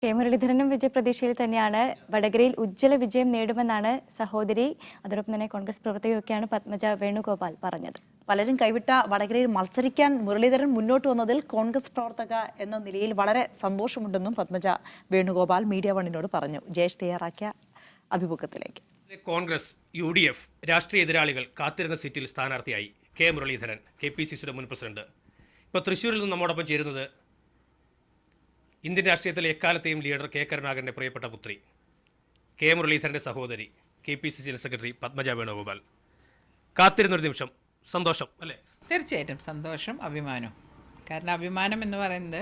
K മുരളീധരനും വിജയപ്രതീക്ഷയിൽ തന്നെയാണ്. വടകരയിൽ ഉജ്ജ്വല വിജയം നേടുമെന്നാണ് സഹോദരി, അതോടൊപ്പം തന്നെ കോൺഗ്രസ് പ്രവർത്തകയൊക്കെയാണ് പത്മജ വേണുഗോപാൽ പറഞ്ഞത്. പലരും കൈവിട്ട വടകരയിൽ മത്സരിക്കാൻ മുരളീധരൻ മുന്നോട്ട് വന്നതിൽ കോൺഗ്രസ് പ്രവർത്തക എന്ന നിലയിൽ വളരെ സന്തോഷമുണ്ടെന്നും പത്മജ വേണുഗോപാൽ മീഡിയ വണ്ണിനോട് പറഞ്ഞു. ജയേഷ് തയ്യാറാക്കിയ അഭിമുഖത്തിലേക്ക്. കോൺഗ്രസ് UDF രാഷ്ട്രീയ എതിരാളികൾ കാത്തിരുന്ന സീറ്റിൽ സ്ഥാനാർത്ഥിയായി കെ മുരളീധരൻ, KPCCയുടെ മുൻ പ്രസിഡന്റ്. ഇപ്പോൾ തൃശ്ശൂരിൽ നിന്ന് നമ്മോടൊപ്പം ചേരുന്നത് ഇന്ത്യൻ രാഷ്ട്രീയത്തിലെ എക്കാലത്തെയും ലീഡർ കെ കരുണാകരൻ്റെ പ്രിയപ്പെട്ട പുത്രി, കെ മുരളീധരൻ്റെ സഹോദരി, KPCC general secretary Padmaja Venugopal. കാത്തിരുന്നൊരു നിമിഷം, സന്തോഷം അല്ലേ? തീർച്ചയായിട്ടും സന്തോഷം, അഭിമാനം. കാരണം അഭിമാനം എന്ന് പറയുന്നത്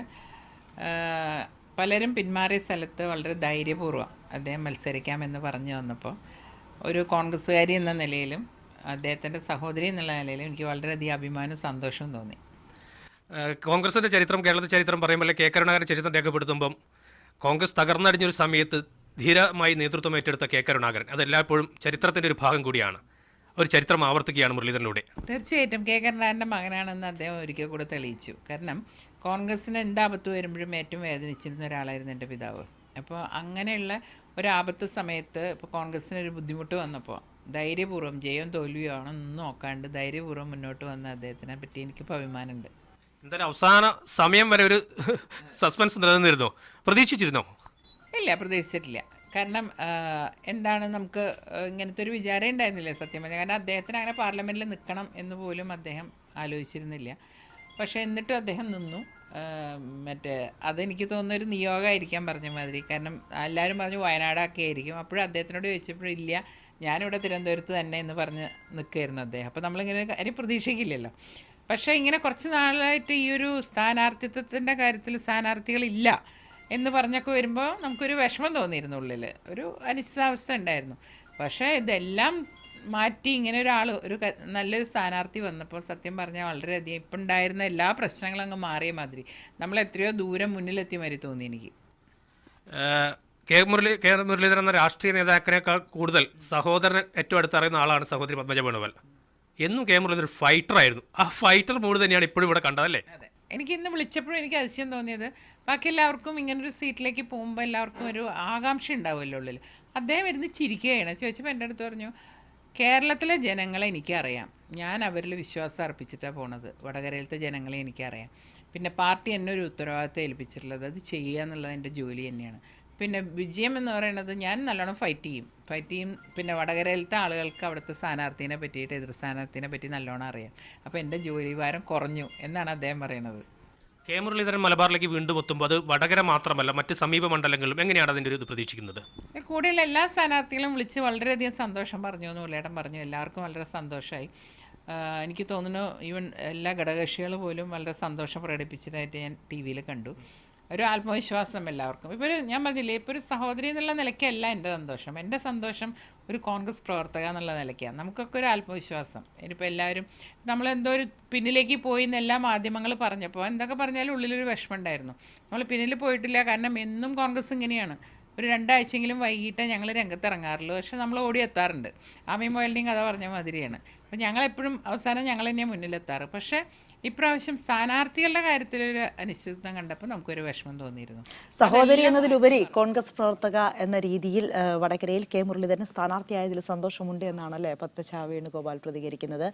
പലരും പിന്മാറിയ സ്ഥലത്ത് വളരെ ധൈര്യപൂർവ്വം അദ്ദേഹം മത്സരിക്കാമെന്ന് പറഞ്ഞു വന്നപ്പോൾ ഒരു കോൺഗ്രസ്സുകാരി എന്ന നിലയിലും അദ്ദേഹത്തിൻ്റെ സഹോദരി എന്നുള്ള നിലയിലും എനിക്ക് വളരെയധികം അഭിമാനവും സന്തോഷവും തോന്നി. കോൺഗ്രസിൻ്റെ ചരിത്രം, കേരളത്തിലെ ചരിത്രം പറയുമ്പോൾ കെ കരുണാകരൻ ചരിത്രം രേഖപ്പെടുത്തുമ്പം കോൺഗ്രസ് തകർന്നടിഞ്ഞൊരു സമയത്ത് ധീരമായി നേതൃത്വം ഏറ്റെടുത്ത കെ കരുണാകരൻ അതെല്ലായ്പ്പോഴും ചരിത്രത്തിൻ്റെ ഒരു ഭാഗം കൂടിയാണ്. ഒരു ചരിത്രം ആവർത്തിക്കുകയാണ് മുരളീധരനിലൂടെ. തീർച്ചയായിട്ടും കെ കരുണാകരൻ്റെ മകനാണെന്ന് അദ്ദേഹം ഒരിക്കൽ കൂടെ തെളിയിച്ചു. കാരണം കോൺഗ്രസ്സിന് എന്താപത്ത് വരുമ്പോഴും ഏറ്റവും വേദനിച്ചിരുന്ന ഒരാളായിരുന്നു എൻ്റെ പിതാവ്. അപ്പോൾ അങ്ങനെയുള്ള ഒരാപത്ത് സമയത്ത് ഇപ്പോൾ കോൺഗ്രസ്സിനൊരു ബുദ്ധിമുട്ട് വന്നപ്പോൾ ധൈര്യപൂർവ്വം ജയവും തോൽവിയോ ആണെന്നൊന്നും നോക്കാണ്ട് ധൈര്യപൂർവ്വം മുന്നോട്ട് വന്ന അദ്ദേഹത്തിനെ പറ്റി എനിക്കിപ്പോൾ അഭിമാനമുണ്ട്. എന്തായാലും അവസാന സമയം വരെ ഒരു സസ്പെൻസ് നിലനിന്നിരുന്നോ? പ്രതീക്ഷിച്ചിരുന്നോ? ഇല്ല, പ്രതീക്ഷിച്ചിട്ടില്ല. കാരണം എന്താണ്, നമുക്ക് ഇങ്ങനത്തെ ഒരു വിചാരം ഉണ്ടായിരുന്നില്ല സത്യം പറഞ്ഞാൽ. കാരണം അദ്ദേഹത്തിന് അങ്ങനെ പാർലമെൻറ്റിൽ നിൽക്കണം എന്ന് പോലും അദ്ദേഹം ആലോചിച്ചിരുന്നില്ല. പക്ഷേ എന്നിട്ടും അദ്ദേഹം നിന്നു. അതെനിക്ക് തോന്നുന്നൊരു നിയോഗമായിരിക്കാൻ പറഞ്ഞ മാതിരി. കാരണം എല്ലാവരും പറഞ്ഞു വയനാടൊക്കെ ആയിരിക്കും. അപ്പോഴും അദ്ദേഹത്തിനോട് ചോദിച്ചപ്പോഴും ഇല്ല, ഞാനിവിടെ തിരുവനന്തപുരത്ത് തന്നെ എന്ന് പറഞ്ഞ് നിൽക്കുകയായിരുന്നു അദ്ദേഹം. അപ്പോൾ നമ്മളിങ്ങനെ കാര്യം പ്രതീക്ഷിക്കില്ലല്ലോ. പക്ഷേ ഇങ്ങനെ കുറച്ച് നാളായിട്ട് ഈ ഒരു സ്ഥാനാർത്ഥിത്വത്തിൻ്റെ കാര്യത്തിൽ സ്ഥാനാർത്ഥികളില്ല എന്ന് പറഞ്ഞൊക്കെ വരുമ്പോൾ നമുക്കൊരു വിഷമം തോന്നിയിരുന്നു, ഉള്ളിൽ ഒരു അനിശ്ചിതാവസ്ഥ ഉണ്ടായിരുന്നു. പക്ഷേ ഇതെല്ലാം മാറ്റി ഇങ്ങനെ ഒരു നല്ലൊരു സ്ഥാനാർത്ഥി വന്നപ്പോൾ സത്യം പറഞ്ഞാൽ വളരെയധികം ഇപ്പം ഉണ്ടായിരുന്ന എല്ലാ പ്രശ്നങ്ങളും അങ്ങ് മാറിയ മാതിരി നമ്മൾ എത്രയോ ദൂരം മുന്നിലെത്തിയ മാതിരി തോന്നി എനിക്ക്. കെ മുരളീധരൻ എന്ന രാഷ്ട്രീയ നേതാക്കളെക്കാൾ കൂടുതൽ സഹോദരൻ ഏറ്റവും അടുത്തറിയുന്ന ആളാണ് സഹോദരി പത്മജ വേണുഗോപാൽ. എന്നും കെ മുരളീധരൻ ഫൈറ്ററായിരുന്നു. ആ ഫൈറ്റർ മൂഡ് തന്നെയാണ് ഇപ്പോഴും ഇവിടെ കണ്ടതല്ലേ? അതെ, എനിക്ക് ഇന്ന് വിളിച്ചപ്പോഴും എനിക്ക് അതിശയം തോന്നിയത് ബാക്കി എല്ലാവർക്കും ഇങ്ങനൊരു സീറ്റിലേക്ക് പോകുമ്പോൾ എല്ലാവർക്കും ഒരു ആകാംക്ഷ ഉണ്ടാവുമല്ലോ ഉള്ളിൽ. അദ്ദേഹം ഇരുന്ന് ചിരിക്കുകയാണ്. ചോദിച്ചപ്പോൾ എൻ്റെ അടുത്ത് പറഞ്ഞു, കേരളത്തിലെ ജനങ്ങളെ എനിക്കറിയാം, ഞാൻ അവരിൽ വിശ്വാസം അർപ്പിച്ചിട്ടാണ് പോണത്. വടകരയിലത്തെ ജനങ്ങളെ എനിക്കറിയാം. പിന്നെ പാർട്ടി എന്നെ ഒരു ഉത്തരവാദിത്തം ഏൽപ്പിച്ചിട്ടുള്ളത് അത് ചെയ്യുക എന്നുള്ളത് എൻ്റെ ജോലി തന്നെയാണ്. പിന്നെ വിജയം എന്ന് പറയുന്നത് ഞാൻ നല്ലോണം ഫൈറ്റ് ചെയ്യും. പിന്നെ വടകരയിലത്തെ ആളുകൾക്ക് അവിടുത്തെ സ്ഥാനാർത്ഥിനെ പറ്റിയിട്ട് എതിർ സ്ഥാനാർത്ഥിനെ പറ്റി നല്ലോണം അറിയാം. അപ്പോൾ എൻ്റെ ജോലി ഭാരം കുറഞ്ഞു എന്നാണ് അദ്ദേഹം പറയുന്നത്. കെ മുരളീധരൻ മലബാറിലേക്ക് വീണ്ടും എത്തുമ്പോൾ അത് വടകര മാത്രമല്ല മറ്റ് സമീപ മണ്ഡലങ്ങളിലും എങ്ങനെയാണ് അതിൻ്റെ ഒരു ഇത് പ്രതീക്ഷിക്കുന്നത്? കൂടെയുള്ള എല്ലാ സ്ഥാനാർത്ഥികളും വിളിച്ച് വളരെയധികം സന്തോഷം പറഞ്ഞു എന്ന് മുരളീധരൻ പറഞ്ഞു. എല്ലാവർക്കും വളരെ സന്തോഷമായി. എനിക്ക് തോന്നുന്നു ഈവൻ എല്ലാ ഘടകകക്ഷികൾ പോലും വളരെ സന്തോഷം പ്രകടിപ്പിച്ചതായിട്ട് ഞാൻ TV-യിൽ കണ്ടു. ഒരു ആത്മവിശ്വാസം എല്ലാവർക്കും. ഇപ്പോൾ ഞാൻ പറഞ്ഞില്ലേ, ഇപ്പോൾ ഒരു സഹോദരി എന്നുള്ള നിലയ്ക്കല്ല എൻ്റെ സന്തോഷം ഒരു കോൺഗ്രസ് പ്രവർത്തക എന്നുള്ള നിലയ്ക്കാണ്. നമുക്കൊക്കെ ഒരു ആത്മവിശ്വാസം. ഇനിയിപ്പോൾ എല്ലാവരും നമ്മളെന്തോ ഒരു പിന്നിലേക്ക് പോയി എന്ന് എല്ലാ മാധ്യമങ്ങൾ പറഞ്ഞപ്പോൾ എന്തൊക്കെ പറഞ്ഞാലും ഉള്ളിലൊരു വിഷമം ഉണ്ടായിരുന്നു. നമ്മൾ പിന്നിൽ പോയിട്ടില്ല. കാരണം എന്നും കോൺഗ്രസ് ഇങ്ങനെയാണ്, ഒരു 2 ആഴ്ചയെങ്കിലും വൈകിട്ട് ഞങ്ങൾ രംഗത്ത് ഇറങ്ങാറുള്ളൂ. പക്ഷെ നമ്മൾ ഓടി എത്താറുണ്ട്. ആമി മൊയലിൻ്റെയും കഥ പറഞ്ഞ മാതിരിയാണ്. അപ്പോൾ ഞങ്ങളെപ്പോഴും അവസാനം ഞങ്ങൾ തന്നെയാണ് മുന്നിലെത്താറ്. പക്ഷേ ഇപ്രാവശ്യം സ്ഥാനാർത്ഥികളുടെ കാര്യത്തിലൊരു അനിശ്ചിതത്വം കണ്ടപ്പോൾ നമുക്കൊരു വിഷമം തോന്നിയിരുന്നു. സഹോദരി എന്നതിലുപരി കോൺഗ്രസ് പ്രവർത്തക എന്ന രീതിയിൽ വടകരയിൽ കെ മുരളീധരൻ സ്ഥാനാർത്ഥിയായതിൽ സന്തോഷമുണ്ട് എന്നാണല്ലേ പത്മജ വേണുഗോപാൽ പ്രതികരിക്കുന്നത്.